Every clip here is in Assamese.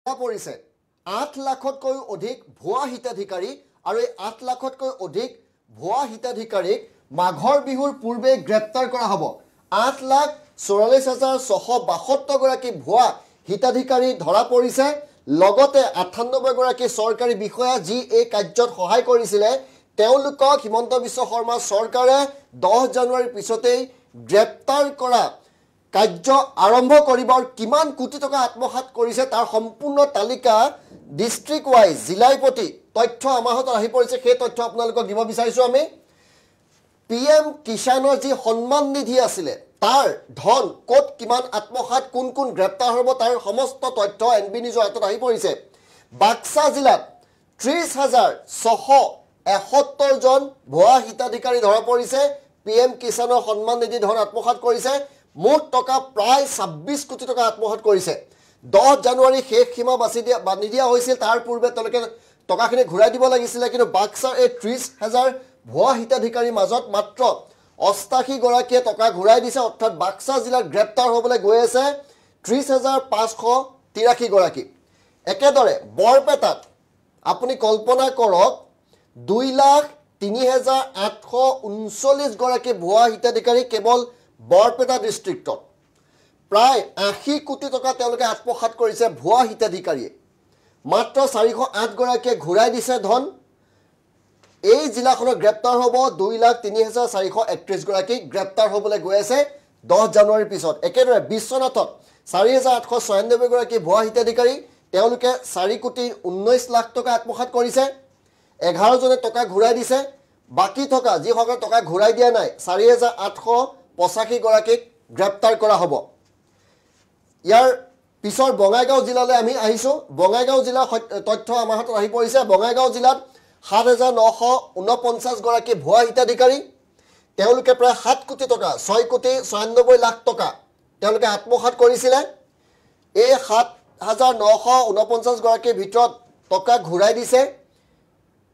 পৰিছে 8 লাখতকৈ অধিক ভুৱা হিতাধিকাৰী আৰু এই 8 লাখতকৈ অধিক ভুৱা হিতাধিকাৰীক মাঘৰ বিহুৰ পূৰ্বে গ্ৰেপ্তাৰ কৰা হ'ব 8,44,672 গৰাকী ভুৱা হিতাধিকাৰী ধৰা পৰিছে লগতে 98 গৰাকী চৰকাৰী বিষয়া যি এই কাৰ্যত সহায় কৰিছিল তেওঁলোকক হিমন্ত বিশ্ব শৰ্মা চৰকাৰে 10 জানুৱাৰীৰ পিছতেই গ্ৰেপ্তাৰ কৰা কাৰ্য আৰম্ভ কৰিবৰ কিমান কোটি টকা আত্মসাৎ কৰিছে তাৰ সম্পূৰ্ণ তালিকা ডিস্ট্ৰিক্ট ওয়াইজ জিলাই প্ৰতি তথ্য আমাহত আহি পৰিছে সেই তথ্য আপোনালোকক দিব বিচাৰিছো আমি পিএম কিষাণৰ যি সন্মান নিধি আছিল তাৰ ধন কোট কিমান আত্মসাৎ কোন কোন গ্ৰেপ্তাৰ হ'ব তাৰ সমস্ত তথ্য এনবি নিউজৰ হাতত আহি পৰিছে বাক্সা জিলাত 30,671 জন ভুৱা হিতাধিকাৰী ধৰা পৰিছে পিএম কিষাণৰ সন্মান নিধি ধন আত্মসাৎ কৰিছে মুঠ টকা প্ৰায় 26 কোটি টকা আত্মসাৎ কৰিছে 10 জানুৱাৰী শেষ সীমা বান্ধি দিয়া হৈছিল তাৰ পূৰ্বে তেওঁলোকে টকাখিনি ঘূৰাই দিব লাগিছিল কিন্তু বাক্সাৰ এই 30,000 ভুৱা হিতাধিকাৰীৰ মাজত মাত্ৰ 88 গৰাকীয়ে টকা ঘূৰাই দিছে অৰ্থাৎ বাক্সা জিলাত গ্ৰেপ্তাৰ হ'বলৈ গৈ আছে 30,583 গৰাকী একেদৰে বৰপেটাত আপুনি কল্পনা কৰক 2,03,839 গৰাকী ভুৱা হিতাধিকাৰী কেৱল বৰপেটা ডিস্ট্ৰিক্টত প্ৰায় 80 কোটি টকা তেওঁলোকে আত্মসাৎ কৰিছে ভুৱা হিতাধিকাৰীয়ে মাত্ৰ 408 গৰাকীয়ে ঘূৰাই দিছে ধন এই জিলাখনৰ গ্ৰেপ্তাৰ হ'ব 2,03,431 গৰাকী গ্ৰেপ্তাৰ হ'বলৈ গৈ আছে 10 জানুৱাৰীৰ পিছত একেদৰে বিশ্বনাথত 4,896 গৰাকী ভুৱা হিতাধিকাৰী তেওঁলোকে 4 কোটি 19 লাখ টকা আত্মসাৎ কৰিছে 11 জনে টকা ঘূৰাই দিছে বাকি থকা যিসকলে টকা ঘূৰাই দিয়া নাই 4,885 গৰাকীক গ্ৰেপ্তাৰ কৰা হ'ব ইয়াৰ পিছৰ বঙাইগাঁও জিলালৈ আমি আহিছো বঙাইগাঁও জিলাৰ তথ্য আমাৰ হাতত আহি পৰিছে বঙাইগাঁও জিলাত 7,949 গৰাকী ভুৱা হিতাধিকাৰী তেওঁলোকে প্ৰায় 7 কোটি টকা 6 কোটি 96 লাখ টকা তেওঁলোকে আত্মসাৎ কৰিছিল এই 7,949 গৰাকীৰ ভিতৰত টকা ঘূৰাই দিছে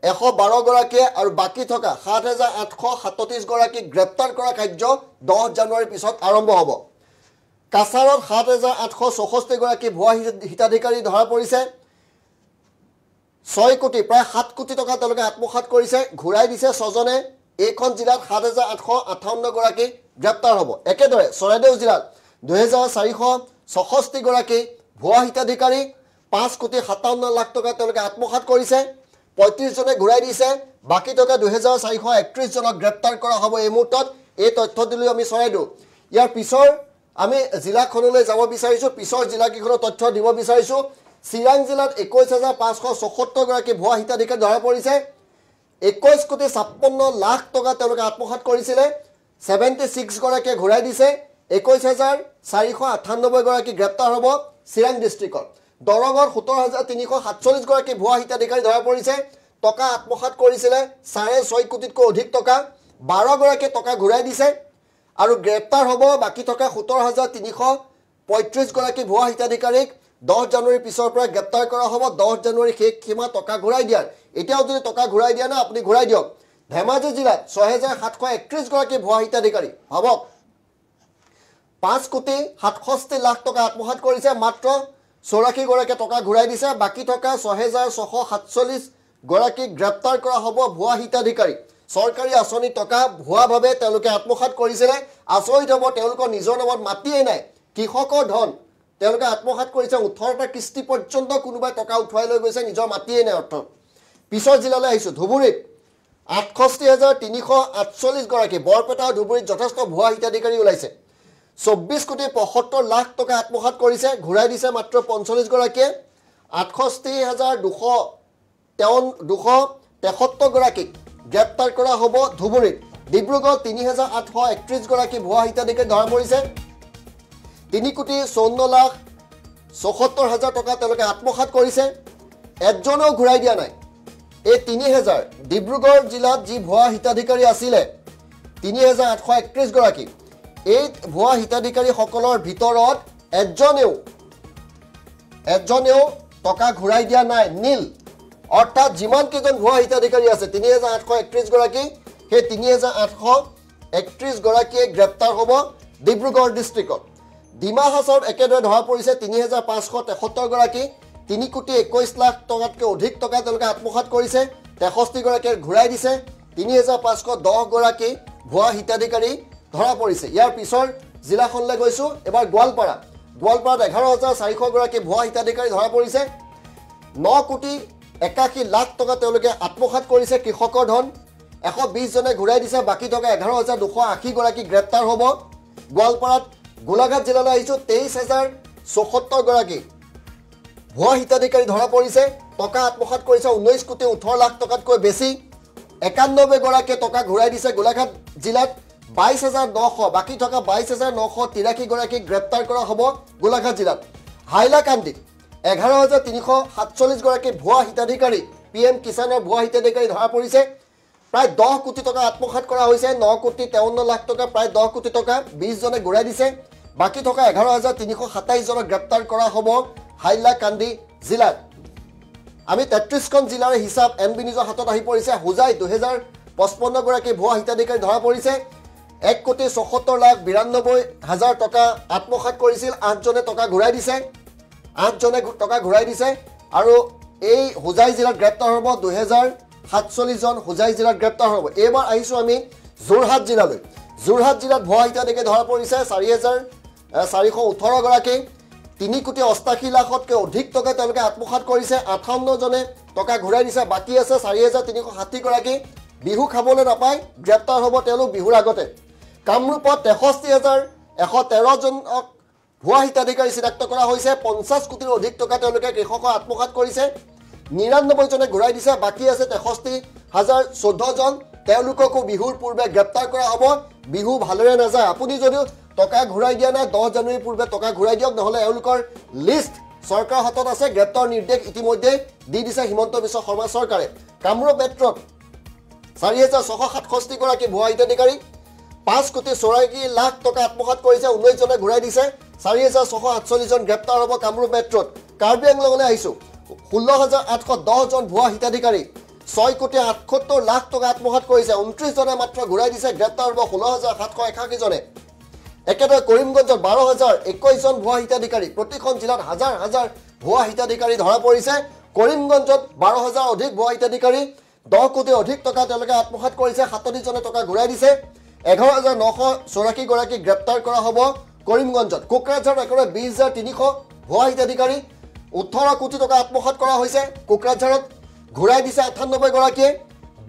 112 গৰাকীয়ে আৰু বাকি থকা 7,837 গৰাকী গ্ৰেপ্তাৰ কৰা কাৰ্য 10 জানুৱাৰীৰ পিছত আৰম্ভ হ'ব কাছাৰত 7,864 গৰাকী ভুৱা হিতাধিকাৰী ধৰা পৰিছে 6 কোটি প্ৰায় 7 কোটি টকা তেওঁলোকে আত্মসাৎ কৰিছে ঘূৰাই দিছে 6 জনে এইখন জিলাত 7,858 গৰাকী গ্ৰেপ্তাৰ হ'ব একেদৰে চৰাইদেউ জিলাত 2,466 গৰাকী ভুৱা হিতাধিকাৰী 5 কোটি 57 লাখ টকা তেওঁলোকে আত্মসাৎ কৰিছে 35 জনে ঘূৰাই দিছে বাকি টকা 2,431 জনক গ্ৰেপ্তাৰ কৰা হ'ব এই মুহূৰ্তত এই তথ্য দিলৈ আমি চৰাইদেউ ইয়াৰ পিছৰ আমি জিলাখনলৈ যাব বিচাৰিছো পিছৰ জিলাকেইখনৰ তথ্য দিব বিচাৰিছো চিৰাং জিলাত 21,574 গৰাকী ভুৱা হিতাধিকাৰী ধৰা পৰিছে 21 কোটি 56 লাখ টকা তেওঁলোকে আত্মসাৎ কৰিছিল 76 গৰাকীয়ে ঘূৰাই দিছে 21,498 গৰাকী গ্ৰেপ্তাৰ হ'ব চিৰাং ডিস্ট্ৰিক্টত দৰঙত 17,347 গৰাকী ভুৱা হিতাধিকাৰী ধৰা পৰিছে টকা আত্মসাৎ কৰিছিল 6.5 কোটিতকৈ অধিক টকা 12 গৰাকীয়ে টকা ঘূৰাই দিছে আৰু গ্ৰেপ্তাৰ হ'ব বাকি থকা 17,335 গৰাকী ভুৱা হিতাধিকাৰীক 10 জানুৱাৰীৰ পিছৰ পৰা গ্ৰেপ্তাৰ কৰা হ'ব 10 জানুৱাৰী শেষ সীমা টকা ঘূৰাই দিয়াৰ এতিয়াও যদি টকা ঘূৰাই দিয়া না আপুনি ঘূৰাই দিয়ক ধেমাজি জিলাত 6,731 গৰাকী ভুৱা হিতাধিকাৰী ভাবক 5 কোটি 67 লাখ টকা আত্মসাৎ কৰিছে মাত্ৰ 84 গৰাকীয়ে টকা ঘূৰাই দিছে বাকি থকা 6,647 গৰাকীক গ্ৰেপ্তাৰ কৰা হ'ব ভুৱা হিতাধিকাৰী চৰকাৰী আঁচনি টকা ভুৱাভাৱে তেওঁলোকে আত্মসাৎ কৰিছিল আচৰিত হ'ব তেওঁলোকৰ নিজৰ নামত মাটিয়ে নাই কৃষকৰ ধন তেওঁলোকে আত্মসাৎ কৰিছে 18টা কিস্তি পৰ্যন্ত কোনোবাই টকা উঠুৱাই লৈ গৈছে নিজৰ মাটিয়ে নাই অৰ্থ পিছৰ জিলালৈ আহিছো ধুবুৰীত 68,348 গৰাকী বৰপেটা আৰু ধুবুৰীত যথেষ্ট ভুৱা হিতাধিকাৰী ওলাইছে 24 কোটি 75 লাখ টকা আত্মসাৎ কৰিছে ঘূৰাই দিছে মাত্ৰ 45 গৰাকীয়ে 68,273 গৰাকীক গ্ৰেপ্তাৰ কৰা হ'ব ধুবুৰীত ডিব্ৰুগড় 3,831 গৰাকী ভুৱা হিতাধিকাৰী ধৰা পৰিছে 3 কোটি 54 লাখ 74 হাজাৰ টকা তেওঁলোকে আত্মসাৎ কৰিছে এজনেও ঘূৰাই দিয়া নাই এই 3,000 ডিব্ৰুগড় জিলাত যি ভুৱা হিতাধিকাৰী আছিলে 3,831 গৰাকী এই ভুৱা হিতাধিকাৰীসকলৰ ভিতৰত এজনেও টকা ঘূৰাই দিয়া নাই নীল অৰ্থাৎ যিমান কেইজন ভুৱা হিতাধিকাৰী আছে 3,831 গৰাকী সেই 3,831 গৰাকীয়ে গ্ৰেপ্তাৰ হ'ব ডিব্ৰুগড় ডিস্ট্ৰিক্টত ডিমা হাছাওত একেদৰে ধৰা পৰিছে 3,573 গৰাকী 3 কোটি 21 লাখ টকাতকৈ অধিক টকা তেওঁলোকে আত্মসাৎ কৰিছে 63 গৰাকীৰ ঘূৰাই দিছে 3510 গৰাকী ভুৱা হিতাধিকাৰী ধৰা পৰিছে ইয়াৰ পিছৰ জিলাখনলৈ গৈছো এবাৰ গোৱালপাৰাত 11400 গৰাকী ভুৱা হিতাধিকাৰী ধৰা পৰিছে 9 কোটি 81 লাখ টকা তেওঁলোকে আত্মসাৎ কৰিছে কৃষকৰ ধন 120 জনে ঘূৰাই দিছে বাকি টকা 11280 গৰাকী গ্ৰেপ্তাৰ হ'ব গোৱালপাৰাত গোলাঘাট জিলালৈ আহিছো 23074 গৰাকী ভুৱা হিতাধিকাৰী ধৰা পৰিছে টকা আত্মসাৎ কৰিছে 19 কোটি 18 লাখ টকাতকৈ বেছি 91 গৰাকী টকা ঘূৰাই দিছে গোলাঘাট জিলাত 22900 বাকি টকা 22983 গৰাকী গ্ৰেপ্তাৰ কৰা হ'ব গোলাঘাট জিলাত হাইলাকান্দি 11347 গৰাকী ভুৱা হিতাধিকাৰী পিএম কিষাণৰ ভুৱা হিতাধিকাৰী ধৰা পৰিছে প্ৰায় 10 কোটি টকা আত্মসাৎ কৰা হৈছে 9 কোটি 53 লাখ টকা প্ৰায় 10 কোটি টকা 20 জনে ঘূৰাই দিছে বাকি টকা 11327 জনক গ্ৰেপ্তাৰ কৰা হ'ব হাইলাকান্দি জিলাত আমি 33খন জিলাৰ হিচাপ এনবি নিউজৰ হাতত আহি পৰিছে হুজাই 2055 গৰাকী ভুৱা হিতাধিকাৰী ধৰা পৰিছে 1 কোটি 74 লাখ 92 হাজাৰ টকা আত্মসাৎ কৰিছিল 8 জনে টকা ঘূৰাই দিছে 8 জনে টকা ঘূৰাই দিছে আৰু এই হুজাই জিলাত গ্ৰেপ্তাৰ হ'ব 2047 জন হুজাই জিলাত গ্ৰেপ্তাৰ হ'ব এবাৰ আহিছো আমি যোৰহাট জিলালৈ যোৰহাট জিলাত ভুৱা হিতাধিকাৰী ধৰা পৰিছে 4418 গৰাকী 3 কোটি 88 লাখতকৈ অধিক টকা তেওঁলোকে আত্মসাৎ কৰিছে 58 জনে টকা ঘূৰাই দিছে বাকি আছে 4360 গৰাকী বিহু খাবলৈ নাপায় গ্ৰেপ্তাৰ হ'ব তেওঁলোক বিহুৰ আগতে কামৰূপত 63113 জনক ভুৱা হিতাধিকাৰী চিনাক্ত কৰা হৈছে 50 কোটিৰ অধিক টকা তেওঁলোকে কৃষকৰ আত্মসাৎ কৰিছে 99 জনে ঘূৰাই দিছে বাকি আছে 63014 জন তেওঁলোককো বিহুৰ পূৰ্বে গ্ৰেপ্তাৰ কৰা হ'ব বিহু ভালৰে নাযায় আপুনি যদিও টকা ঘূৰাই দিয়া নাই 10 জানুৱাৰীৰ পূৰ্বে টকা ঘূৰাই দিয়ক নহলে এওঁলোকৰ লিষ্ট সৰকাৰ হাতত আছে গ্ৰেপ্তাৰ নিৰ্দেশ ইতিমধ্যে দি দিছে হিমন্ত বিশ্ব শৰ্মা চৰকাৰে কামৰূপ মেট্ৰত 4667 গৰাকী ভুৱা হিতাধিকাৰী 5 কোটি 84 লাখ টকা আত্মসাৎ কৰিছে 19 জনে ঘূৰাই দিছে 4648 জন গ্ৰেপ্তাৰ হ'ব কামৰূপ মেট্ৰত কাৰ্বি আংলঙলৈ আহিছো 16810 জন ভুৱা হিতাধিকাৰী 6 কোটি 78 লাখ টকা আত্মসাৎ কৰিছে 29 জনে মাত্ৰ ঘূৰাই দিছে গ্ৰেপ্তাৰ হ'ব 16781 জনে একেদৰে কৰিমগঞ্জত 12021 জন ভুৱা হিতাধিকাৰী প্ৰতিখন জিলাত হাজাৰ হাজাৰ ভুৱা হিতাধিকাৰী ধৰা পৰিছে কৰিমগঞ্জত 12000 অধিক ভুৱা হিতাধিকাৰী 10 কোটি অধিক টকা তেওঁলোকে আত্মসাৎ কৰিছে 37 জনে টকা ঘূৰাই দিছে 11984 গৰাকী গ্ৰেপ্তাৰ কৰা হ'ব কৰিমগঞ্জত কোকৰাঝাৰত একেবাৰে 20300 ভুৱা হিতাধিকাৰী 18 কোটি টকা আত্মসাৎ কৰা হৈছে কোকৰাঝাৰত ঘূৰাই দিছে 98 গৰাকীয়ে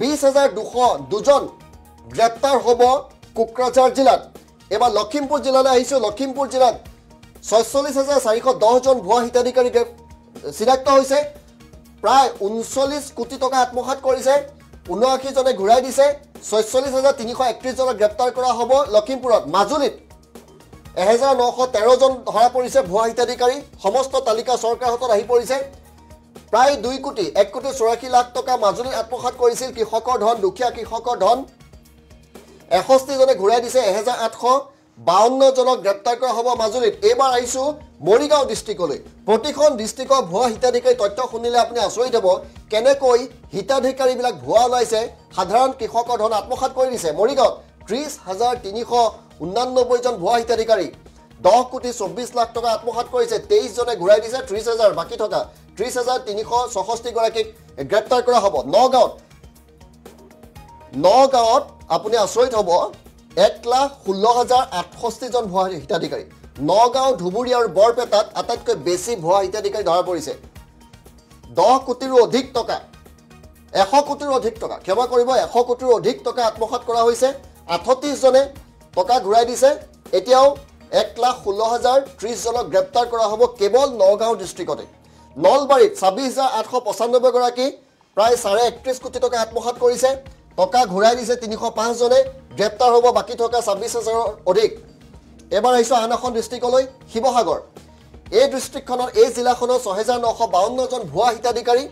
20202 জন গ্ৰেপ্তাৰ হ'ব কোকৰাঝাৰ জিলাত এবাৰ লখিমপুৰ জিলালৈ আহিছো লখিমপুৰ জিলাত 46410 জন ভুৱা হিতাধিকাৰী চিনাক্ত হৈছে প্ৰায় 39 কোটি টকা আত্মসাৎ কৰিছে 79 জনে ঘূৰাই দিছে 46331 জনক গ্ৰেপ্তাৰ কৰা হ'ব লখিমপুৰত মাজুলীত 1913 জন ধৰা পৰিছে ভুৱা হিতাধিকাৰী সমস্ত তালিকা চৰকাৰ হাতত আহি পৰিছে প্ৰায় 2 কোটি 1 কোটি 84 লাখ টকা মাজুলীত আত্মসাৎ কৰিছিল কৃষকৰ ধন দুখীয়া কৃষকৰ ধন 61 জনে ঘূৰাই দিছে 1852 জনক গ্ৰেপ্তাৰ কৰা হ'ব মাজুলীত এবাৰ আহিছো মৰিগাঁও ডিস্ট্ৰিক্টলৈ প্ৰতিখন ডিস্ট্ৰিক্টৰ ভুৱা হিতাধিকাৰী তথ্য শুনিলে আপুনি আচৰিত হ'ব কেনেকৈ হিতাধিকাৰীবিলাক ভুৱা ওলাইছে সাধাৰণ কৃষকৰ ধন আত্মসাৎ কৰি দিছে মৰিগাঁৱত 30389 জন ভুৱা হিতাধিকাৰী 10 কোটি 24 লাখ টকা আত্মসাৎ কৰিছে 23 জনে ঘূৰাই দিছে 30000 বাকি টকা 30366 গৰাকীক গ্ৰেপ্তাৰ কৰা হ'ব নগাঁৱত আপুনি আচৰিত হ'ব 1,16,068 জন ভুৱা হিতাধিকাৰী নগাঁও ধুবুৰী আৰু বৰপেটাত আটাইতকৈ বেছি ভুৱা হিতাধিকাৰী ধৰা পৰিছে 10 কোটিৰো অধিক টকা 100 কোটিৰো অধিক টকা ক্ষমা কৰিব 100 কোটিৰো অধিক টকা আত্মসাৎ কৰা হৈছে 38 জনে টকা ঘূৰাই দিছে এতিয়াও 1,16,030 জনক গ্ৰেপ্তাৰ কৰা হ'ব কেৱল নগাঁও ডিস্ট্ৰিক্টতে নলবাৰীত 26895 গৰাকী প্ৰায় 31 কোটি টকা আত্মসাৎ কৰিছে টকা ঘূৰাই দিছে 305 জনে গ্ৰেপ্তাৰ হ'ব বাকি টকা 26000 অধিক এবাৰ আহিছো আন এখন ডিস্ট্ৰিক্টলৈ শিৱসাগৰ এই ডিস্ট্ৰিক্টখনৰ এই জিলাখনৰ 6952 জন ভুৱা হিতাধিকাৰী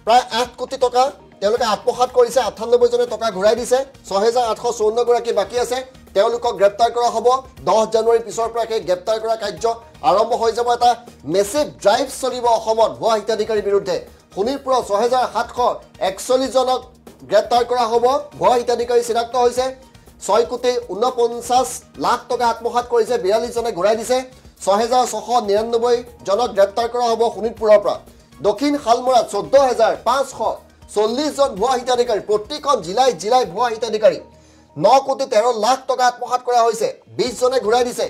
প্ৰায় 8 কোটি টকা তেওঁলোকে আত্মসাৎ কৰিছে 98 জনে টকা ঘূৰাই দিছে 6854 গৰাকী বাকি আছে তেওঁলোকক গ্ৰেপ্তাৰ কৰা হ'ব 10 জানুৱাৰীৰ পিছৰ পৰা গ্ৰেপ্তাৰ কৰা কাৰ্য আৰম্ভ হৈ যাব এটা মেছিভ ড্ৰাইভ চলিব অসমত ভুৱা হিতাধিকাৰীৰ বিৰুদ্ধে শোণিতপুৰত 6741 জনক গ্ৰেপ্তাৰ কৰা হ'ব ভুৱা হিতাধিকাৰী চিনাক্ত হৈছে 6 কোটি 49 লাখ টকা আত্মসাৎ কৰিছে 42 জনে ঘূৰাই দিছে 6,699 জনক গ্ৰেপ্তাৰ কৰা হ'ব শোণিতপুৰৰ পৰা। দক্ষিণ শালমৰাত 14,540 জন ভুৱা হিতাধিকাৰী, প্ৰতিখন জিলাই জিলাই ভুৱা হিতাধিকাৰী। 9,13,00,000 টকা আত্মসাৎ কৰা হৈছে, 20 জনে ঘূৰাই দিছে।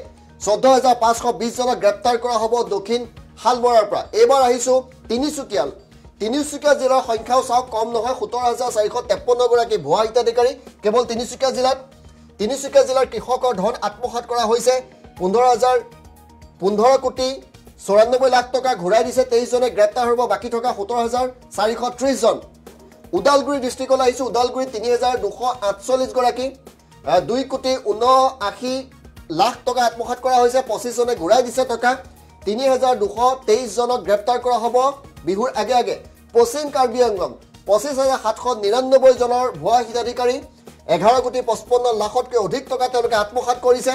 14,520 জনক গ্ৰেপ্তাৰ কৰা হ'ব দক্ষিণ শালমৰাৰ পৰা। এইবাৰ আহিছোঁ তিনিচুকীয়ালৈ। তিনিচুকীয়া জিলাৰ সংখ্যাও চাওক, কম নহয়, 17,453 গৰাকী ভুৱা হিতাধিকাৰী কেৱল তিনিচুকীয়া জিলাত। তিনিচুকীয়া জিলাৰ কৃষকৰ ধন আত্মসাৎ কৰা হৈছে, 15,94,94,00,000 টকা ঘূৰাই দিছে, 23 জনে গ্ৰেপ্তাৰ হ'ব, বাকী থকা 17,430 জন। ওদালগুৰি ডিষ্ট্ৰিক্টলৈ আহিছোঁ। ওদালগুৰিত 3,248 গৰাকী, 2,79,00,000 টকা আত্মসাৎ কৰা হৈছে, 25 জনে ঘূৰাই দিছে টকা। 3,223 জনক গ্ৰেপ্তাৰ কৰা হ'ব বিহুৰ আগে আগে। পশ্চিম কাৰ্বি আংলং 25,799 জনৰ ভুৱা হিতাধিকাৰী, 11,55,00,000তকৈ অধিক টকা তেওঁলোকে আত্মসাৎ কৰিছে,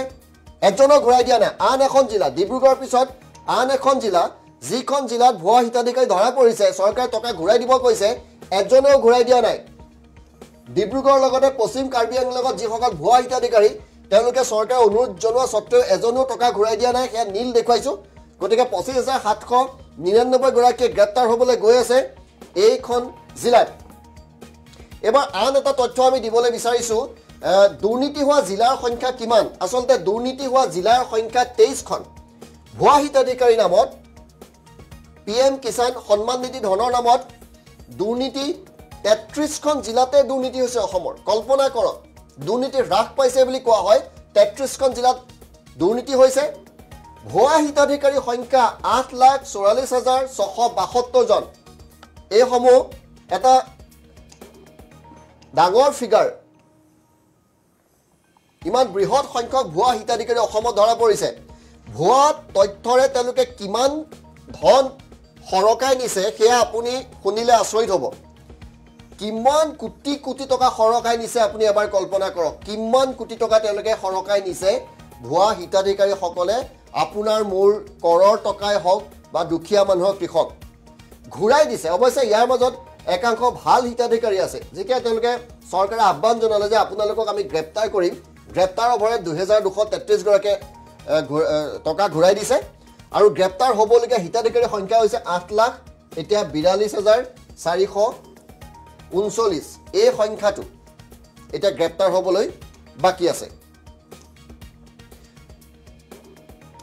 এজনক ঘূৰাই দিয়া নাই। আন এখন জিলা ডিব্ৰুগড়ৰ পিছত আন এখন জিলা, যিখন জিলাত ভুৱা হিতাধিকাৰী ধৰা পৰিছে, চৰকাৰে টকা ঘূৰাই দিব কৈছে, এজনেও ঘূৰাই দিয়া নাই। ডিব্ৰুগড়ৰ লগতে পশ্চিম কাৰ্বি আংলঙত যিসকল ভুৱা হিতাধিকাৰী, তেওঁলোকে চৰকাৰে অনুৰোধ জনোৱা স্বত্তেও এজনেও টকা ঘূৰাই দিয়া নাই, সেয়া নীল দেখুৱাইছোঁ। গতিকে 25,799 গৰাকীয়ে গ্ৰেপ্তাৰ হ'বলৈ গৈ আছে এইখন জিলাত। এবাৰ আন এটা তথ্য আমি দিবলৈ বিচাৰিছোঁ, দুৰ্নীতি হোৱা জিলাৰ সংখ্যা কিমান। আচলতে দুৰ্নীতি হোৱা জিলাৰ সংখ্যা 23খন। ভুৱা হিতাধিকাৰীৰ নামত, PM কিষাণ সন্মান নিধি ধনৰ নামত দুৰ্নীতি 33খন জিলাতে দুৰ্নীতি হৈছে অসমৰ। কল্পনা কৰক, দুৰ্নীতি হ্ৰাস পাইছে বুলি কোৱা হয়, 33খন জিলাত দুৰ্নীতি হৈছে। ভুৱা হিতাধিকাৰীৰ সংখ্যা 8,44,672 জন। এইসমূহ এটা ডাঙৰ ফিগাৰ। ইমান বৃহৎ সংখ্যক ভুৱা হিতাধিকাৰী অসমত ধৰা পৰিছে। ভুৱা তথ্যৰে তেওঁলোকে কিমান ধন সৰকাই নিছে সেয়া আপুনি শুনিলে আচৰিত হ'ব। কিমান কোটি কোটি টকা সৰকাই নিছে আপুনি এবাৰ কল্পনা কৰক। কিমান কোটি টকা তেওঁলোকে সৰকাই নিছে ভুৱা হিতাধিকাৰীসকলে, আপোনাৰ মোৰ কৰৰ টকাই হওক বা দুখীয়া মানুহৰ কৃষক ঘূৰাই দিছে। অৱশ্যে ইয়াৰ মাজত একাংশ ভাল হিতাধিকাৰী আছে, যেতিয়া তেওঁলোকে চৰকাৰে আহ্বান জনালে যে আপোনালোকক আমি গ্ৰেপ্তাৰ কৰিম, গ্ৰেপ্তাৰৰ ভয়ত 2,233 গৰাকীয়ে টকা ঘূৰাই দিছে। আৰু গ্ৰেপ্তাৰ হ'বলগীয়া হিতাধিকাৰীৰ সংখ্যা হৈছে 8,00,000, এতিয়া 42,439। এই সংখ্যাটো এতিয়া গ্ৰেপ্তাৰ হ'বলৈ বাকী আছে।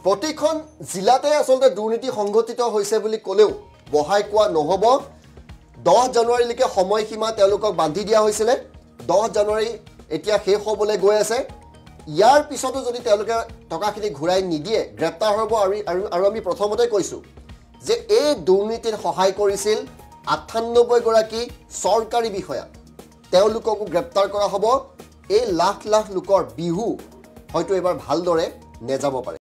প্ৰতিখন জিলাতে আচলতে দুৰ্নীতি সংঘটিত হৈছে বুলি ক'লেও বহাই কোৱা নহ'ব। 10 জানুৱাৰীলৈকে সময়সীমা তেওঁলোকক বান্ধি দিয়া হৈছিলে। 10 জানুৱাৰী এতিয়া শেষ হ'বলৈ গৈ আছে। ইয়াৰ পিছতো যদি তেওঁলোকে টকাখিনি ঘূৰাই নিদিয়ে, গ্ৰেপ্তাৰ হ'ব। আৰু আমি প্ৰথমতে কৈছোঁ যে এই দুৰ্নীতিত সহায় কৰিছিল 98 গৰাকী চৰকাৰী বিষয়া, তেওঁলোককো গ্ৰেপ্তাৰ কৰা হ'ব। এই লাখ লাখ লোকৰ বিহু হয়তো এইবাৰ ভালদৰে নেযাব পাৰে।